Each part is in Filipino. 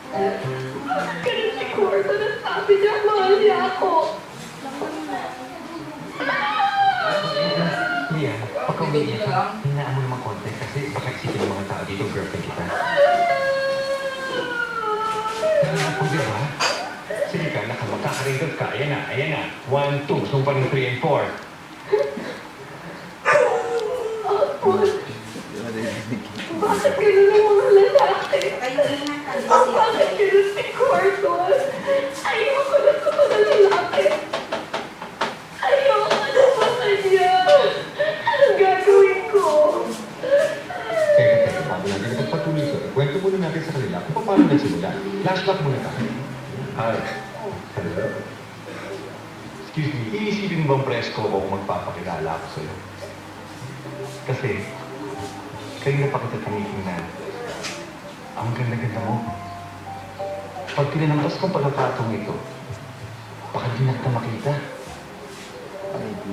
Bakit ganun si Cordo na sabi niya, mahal niya ako? Lia, pagka umiiyak ka, hinaan mo naman konti kasi baka isipin ng mga tao dito, girlfriend kita. Ako, di ba? Sige ka, magkakaringgot ka. Ayan na. 1, 2, sumpa ng 3 and 4. Bakit ganun ang mga lalaki? Bakit ganun si Cordo? Ayoko na sa mga lalaki. Ayoko na sa kanya. Anong gagawin ko? Teka, bago natin magpatuloy ito, kwento muna natin sa kanila kung paano nagsimula. Flashback muna tayo. Hi. Hello? Excuse me, iisipin mo bang presko ako kung magpapakilala ako sa'yo? Kasi, kanina pa kita tinitingnan. Ang ganda-ganda mo. Pag tinanampas kong pagkakataong ito, baka di na kita makita.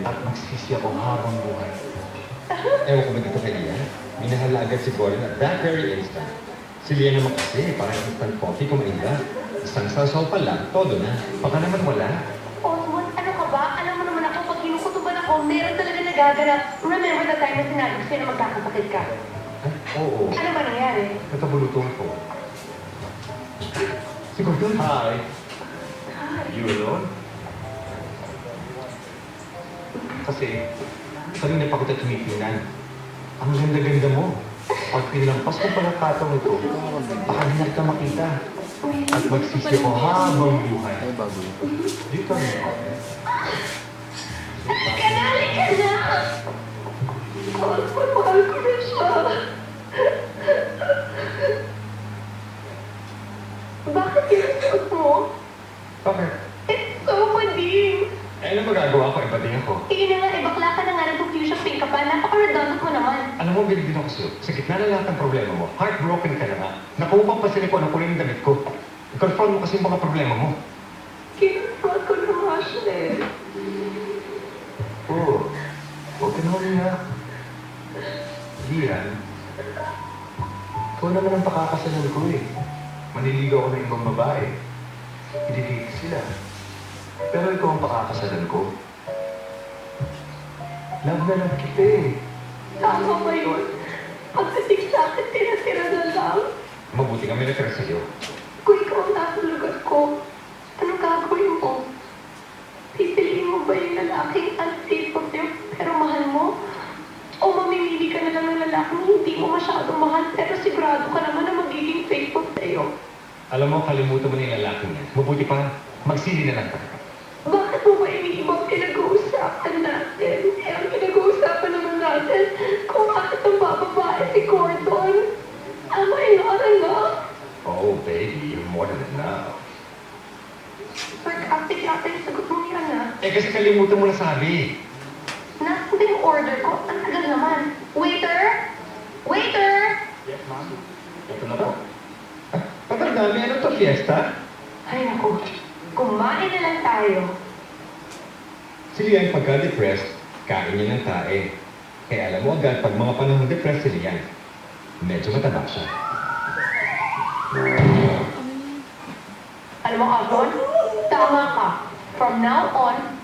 At magsisi ako habang buhay. Ewan ko ba dito kay Lia? Minahal na agad si Gordon at that very instant. Si Lia naman kasi, parang instant coffee kumain na. Isang sasaw pa lang, todo na. Baka naman wala. Oswald, ano ka ba? Alam mo naman ako, pag kinukutuban ako, meron talaga nagaganap. Remember the time na sinabi ko sa'yo na magkakasakit ka? Ay, oo. Ano ba nangyari? Natabulutong ko. Si Gordon. Hi. You alone? Kasi, kanina pa kita tumitingnan. Ang ganda-ganda mo. Pag pinampas ko pala katong ito, baka di na kita makita. At magsisi ko habang buhay. Dito rin ako. Kanali ka na! Oswald, mahal ko na siya. Bakit ginasot mo? Bakit? It's so mading. Eh, ano magagawa ko? Ipating ako. Sige na nga, bakla ka na nga ng confusion pink ka pa. Napaka-redundant mo naman. Alam mo, bilib din ako sa'yo. Sa gitna na lahat ng problema mo, heartbroken ka na nga. Nakuha pa sila ko ng kulay ng damit ko. I-confront mo kasi yung mga problema mo. Kinafront ko na nga siya eh. Oo. Huwag ka naman nga. Lian, ikaw naman ang pakakasalan ko eh. Maniligaw ako ng ibang babae. Ididate sila. Pero ikaw ang pakakasalan ko. Love na love kita eh. Tama ba yun? Pagdating sa akin, tira-tira na lang. Mabuti kami natira sa'yo. Kung ikaw ang nasa lugar ko, anong gagawin mo? Pipiliin mo ba yung lalaking unfaithful sa'yo pero mahal mo? O mamimili ka na lang ng lalaking hindi mo masyadong mahal pero sigurado ka naman na magiging faithful sa'yo? Alam mo, kalimutan mo na yung lalaking yan. Mabuti pa, magsili na lang tayo. Bakit mo ba iniibang pinag-uusapan natin? Eh, ang pinag-uusapan naman natin kung bakit ang bababae si Gordon. Am I not enough? Oh, baby, you're more than enough. Sarcastic yata yung sagot mo yan ah. Eh, kasi kalimutan mo na sabi. Nasa yung order ko? Ang tagal naman. Waiter! Waiter! Yes, ma'am. Ito na po. Kapag dami, ano to, fiesta? Ay naku, kumain na lang tayo. Si Lian, pagka-depressed, kain niya ng tae. Kaya alam mo agad, pag mga panahon depressed si Lian, medyo mataba siya. Alam mo, Afon, tama ka. From now on,